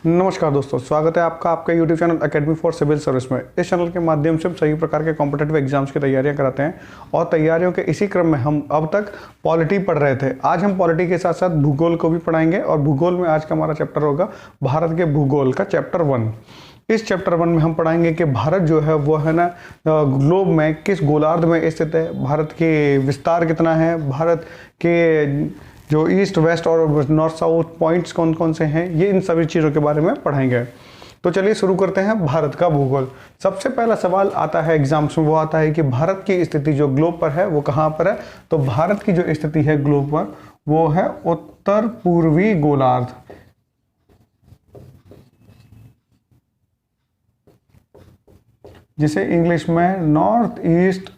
नमस्कार दोस्तों, स्वागत है आपका आपका YouTube channel academy for civil service में। इस चैनल के माध्यम से हम सभी प्रकार के कॉम्पिटिटिव एग्जाम्स की तैयारियां कराते हैं और तैयारियों के इसी क्रम में हम अब तक पॉलिटी पढ़ रहे थे। आज हम पॉलिटी के साथ साथ भूगोल को भी पढ़ाएंगे और भूगोल में आज का हमारा चैप्टर होगा भारत के भूगोल का चैप्टर 1। इस चैप्टर 1 में हम पढ़ाएंगे कि भारत जो है वो है ना ग्लोब में किस गोलार्ध में स्थित है, भारत के विस्तार कितना है, भारत के जो ईस्ट वेस्ट और नॉर्थ साउथ पॉइंट्स कौन कौन से हैं, ये इन सभी चीज़ों के बारे में पढ़ाएंगे। तो चलिए शुरू करते हैं भारत का भूगोल। सबसे पहला सवाल आता है एग्जाम्स में, वो आता है कि भारत की स्थिति जो ग्लोब पर है वो कहाँ पर है। तो भारत की जो स्थिति है ग्लोब पर वो है उत्तर पूर्वी गोलार्ध, जिसे इंग्लिश में नॉर्थ ईस्ट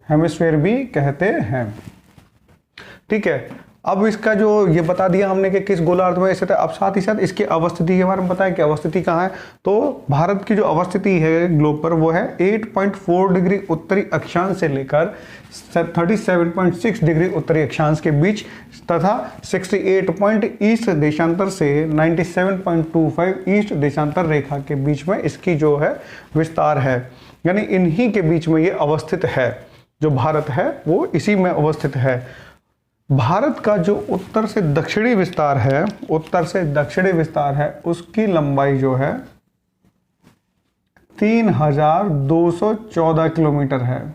हेमिस्फीयर भी कहते हैं। ठीक है, अब इसका जो ये बता दिया हमने कि किस गोलार्ध में स्थित है। अब साथ ही साथ इसकी अवस्थिति के बारे में बताएं कि अवस्थिति कहाँ है। तो भारत की जो अवस्थिति है ग्लोब पर वो है 8.4 डिग्री उत्तरी अक्षांश से लेकर 37.6 डिग्री उत्तरी अक्षांश के बीच तथा 68 पॉइंट ईस्ट देशांतर से 97.25 ईस्ट देशांतर रेखा के बीच में इसकी जो है विस्तार है, यानी इन्हीं के बीच में ये अवस्थित है। जो भारत है वो इसी में अवस्थित है। भारत का जो उत्तर से दक्षिणी विस्तार है, उत्तर से दक्षिणी विस्तार है, उसकी लंबाई जो है 3214 किलोमीटर है।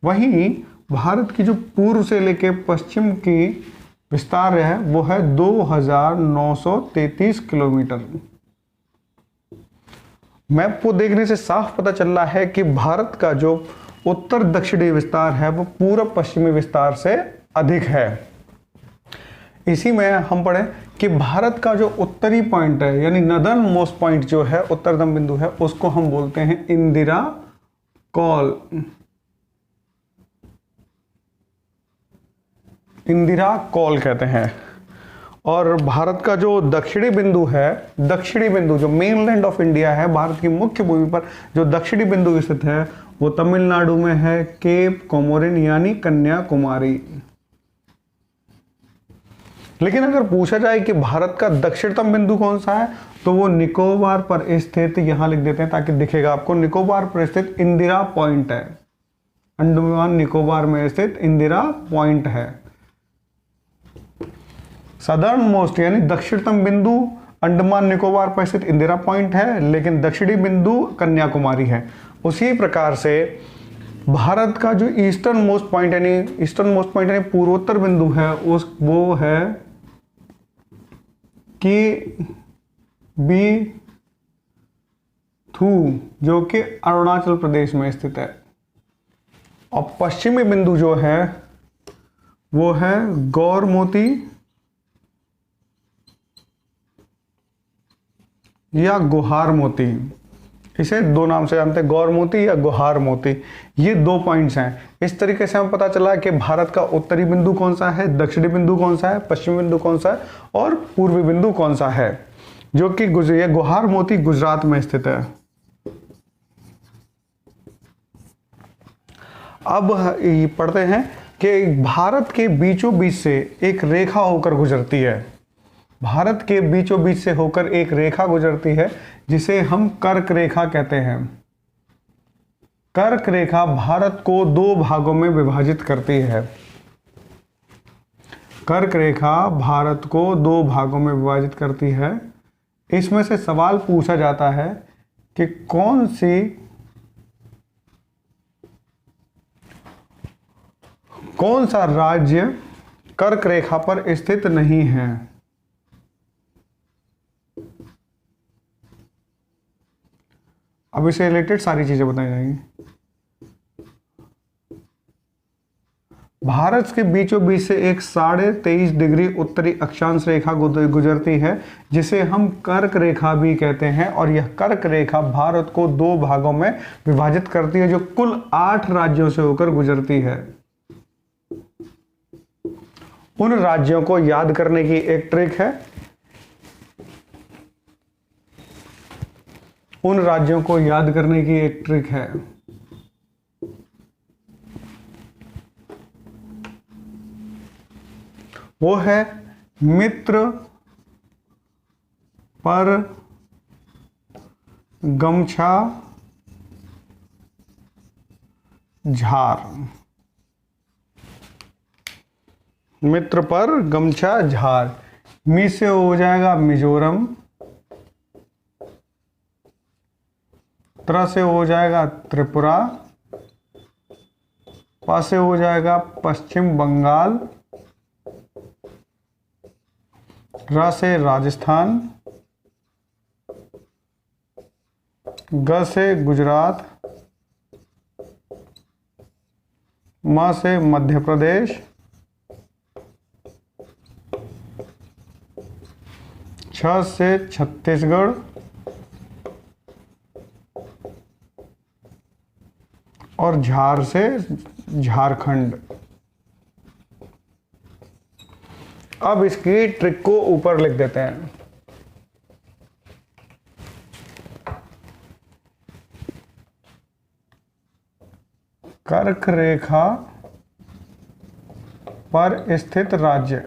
वहीं भारत की जो पूर्व से लेकर पश्चिम की विस्तार है वो है 2933 किलोमीटर। मैप को देखने से साफ पता चल रहा है कि भारत का जो उत्तर दक्षिणी विस्तार है वो पूर्व पश्चिमी विस्तार से अधिक है। इसी में हम पढ़े कि भारत का जो उत्तरी पॉइंट है, यानी नदर्न मोस्ट पॉइंट जो है, उत्तरतम बिंदु है, उसको हम बोलते हैं इंदिरा कॉल। इंदिरा कॉल कहते हैं। और भारत का जो दक्षिणी बिंदु है, दक्षिणी बिंदु जो मेनलैंड ऑफ इंडिया है, भारत की मुख्य भूमि पर जो दक्षिणी बिंदु स्थित है वो तमिलनाडु में है, केप कोमोरिन यानी कन्याकुमारी। लेकिन अगर पूछा जाए कि भारत का दक्षिणतम बिंदु कौन सा है तो वो निकोबार पर स्थित, यहां लिख देते हैं ताकि दिखेगा आपको, निकोबार पर स्थित इंदिरा पॉइंट है। अंडमान निकोबार में स्थित इंदिरा पॉइंट है। सदर्न मोस्ट यानी दक्षिणतम बिंदु अंडमान निकोबार पर स्थित इंदिरा पॉइंट है, लेकिन दक्षिणी बिंदु कन्याकुमारी है। उसी प्रकार से भारत का जो ईस्टर्न मोस्ट पॉइंट यानी पूर्वोत्तर बिंदु है वो है कि थू, जो कि अरुणाचल प्रदेश में स्थित है। और पश्चिमी बिंदु जो है वो है गौरमोती या गुहार मोती। इसे दो नाम से जानते हैं, गौरमोती या गुहार मोती। ये दो पॉइंट्स हैं। इस तरीके से हमें पता चला कि भारत का उत्तरी बिंदु कौन सा है, दक्षिणी बिंदु कौन सा है, पश्चिमी बिंदु कौन सा है और पूर्वी बिंदु कौन सा है, जो कि गुहार मोती गुजरात में स्थित है। अब पढ़ते हैं कि भारत के बीचों बीच से एक रेखा होकर गुजरती है। भारत के बीचों बीच से होकर एक रेखा गुजरती है जिसे हम कर्क रेखा कहते हैं। कर्क रेखा भारत को दो भागों में विभाजित करती है। कर्क रेखा भारत को दो भागों में विभाजित करती है। इसमें से सवाल पूछा जाता है कि कौन सा राज्य कर्क रेखा पर स्थित नहीं है। अब इससे रिलेटेड सारी चीजें बताई जाएंगी। भारत के बीचों बीच से एक 23.5 डिग्री उत्तरी अक्षांश रेखा गुजरती है जिसे हम कर्क रेखा भी कहते हैं। और यह कर्क रेखा भारत को दो भागों में विभाजित करती है, जो कुल 8 राज्यों से होकर गुजरती है। उन राज्यों को याद करने की एक ट्रिक है। उन राज्यों को याद करने की एक ट्रिक है। वो है मित्र पर गमछा झार, मित्र पर गमछा झार। मी से हो जाएगा मिजोरम, त्र से हो जाएगा त्रिपुरा, प से हो जाएगा पश्चिम बंगाल, र से राजस्थान, ग से गुजरात, म से मध्य प्रदेश, छ से छत्तीसगढ़, और झार से झारखंड। अब इसकी ट्रिक को ऊपर लिख देते हैं। कर्क रेखा पर स्थित राज्य,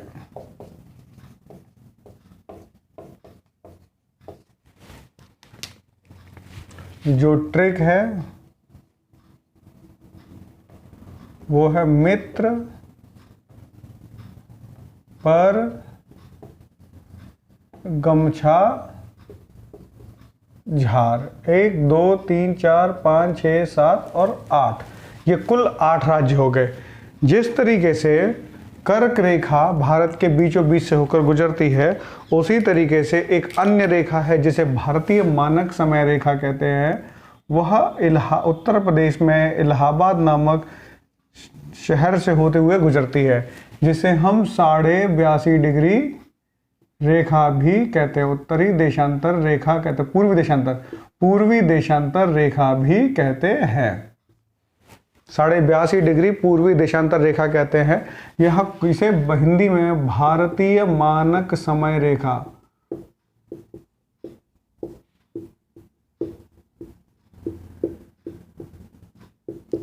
जो ट्रिक है वो है मित्र पर गमछा झार। 1 2 3 4 5 6 7 और 8, ये कुल 8 राज्य हो गए। जिस तरीके से कर्क रेखा भारत के बीचों बीच से होकर गुजरती है, उसी तरीके से एक अन्य रेखा है जिसे भारतीय मानक समय रेखा कहते हैं। वह उत्तर प्रदेश में इलाहाबाद नामक शहर से होते हुए गुजरती है, जिसे हम 82.5 डिग्री रेखा भी कहते हैं। उत्तरी देशांतर रेखा कहते हैं, पूर्वी देशांतर रेखा भी कहते हैं। 82.5 डिग्री पूर्वी देशांतर रेखा कहते हैं। यह इसे हिंदी में भारतीय मानक समय रेखा,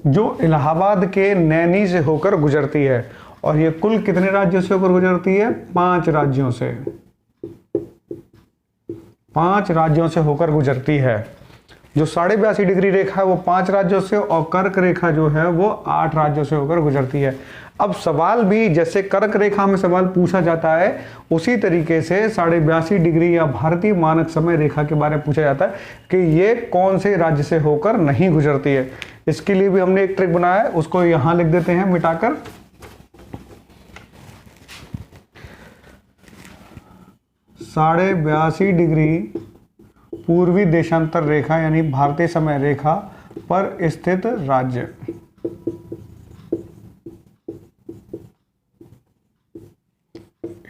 जो इलाहाबाद के नैनी से होकर गुजरती है। और ये कुल कितने राज्यों से होकर गुजरती है? 5 राज्यों से। 5 राज्यों से होकर गुजरती है। जो 82.5 डिग्री रेखा है वो 5 राज्यों से, और कर्क रेखा जो है वो 8 राज्यों से होकर गुजरती है। अब सवाल भी जैसे कर्क रेखा में सवाल पूछा जाता है, उसी तरीके से 82.5 डिग्री या भारतीय मानक समय रेखा के बारे में पूछा जाता है कि ये कौन से राज्य से होकर नहीं गुजरती है। इसके लिए भी हमने एक ट्रिक बनाया है, उसको यहां लिख देते हैं मिटाकर। साढ़े 82 डिग्री पूर्वी देशांतर रेखा यानी भारतीय समय रेखा पर स्थित राज्य।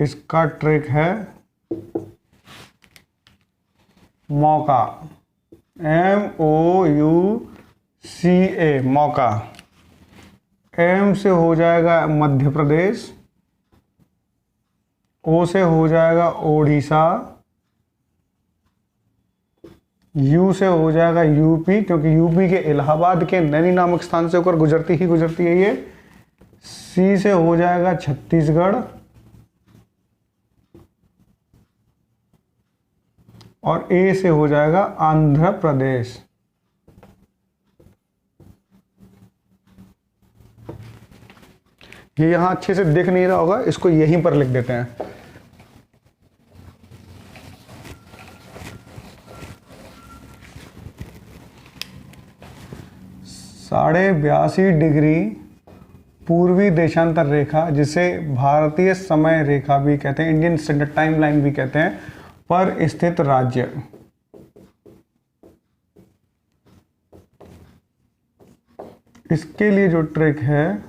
इसका ट्रिक है मौका, MOUCA, मौका। M से हो जाएगा मध्य प्रदेश, O से हो जाएगा ओडिशा, U से हो जाएगा यूपी, क्योंकि यूपी के इलाहाबाद के नैनी नामक स्थान से होकर गुजरती है ये। C से हो जाएगा छत्तीसगढ़, और A से हो जाएगा आंध्र प्रदेश। ये यहां अच्छे से दिख नहीं रहा होगा, इसको यहीं पर लिख देते हैं। साढ़े 82 डिग्री पूर्वी देशांतर रेखा, जिसे भारतीय समय रेखा भी कहते हैं, इंडियन स्टैंडर्ड टाइम लाइन भी कहते हैं, पर स्थित राज्य। इसके लिए जो ट्रिक है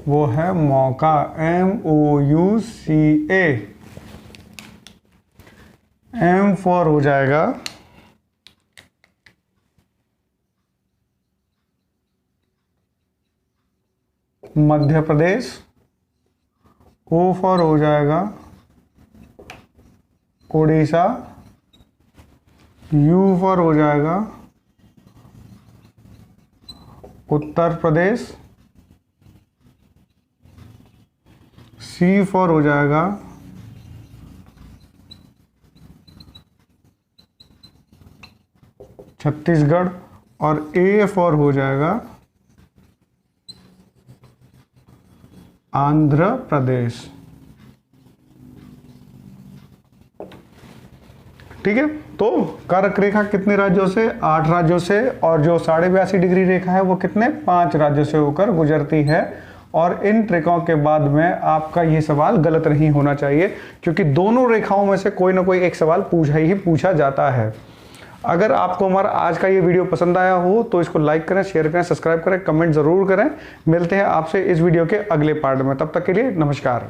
वो है मौका, MOUCA। M फॉर हो जाएगा मध्य प्रदेश, O फॉर हो जाएगा ओडिशा, U फॉर हो जाएगा उत्तर प्रदेश, C फॉर हो जाएगा छत्तीसगढ़, और ए फॉर हो जाएगा आंध्र प्रदेश। ठीक है, तो कर्क रेखा कितने राज्यों से? 8 राज्यों से, और जो 82.5 डिग्री रेखा है वो कितने? 5 राज्यों से होकर गुजरती है। और इन रेखाओं के बाद में आपका ये सवाल गलत नहीं होना चाहिए, क्योंकि दोनों रेखाओं में से कोई ना कोई एक सवाल पूछा जाता है। अगर आपको हमारा आज का ये वीडियो पसंद आया हो तो इसको लाइक करें, शेयर करें, सब्सक्राइब करें, कमेंट जरूर करें। मिलते हैं आपसे इस वीडियो के अगले पार्ट में, तब तक के लिए नमस्कार।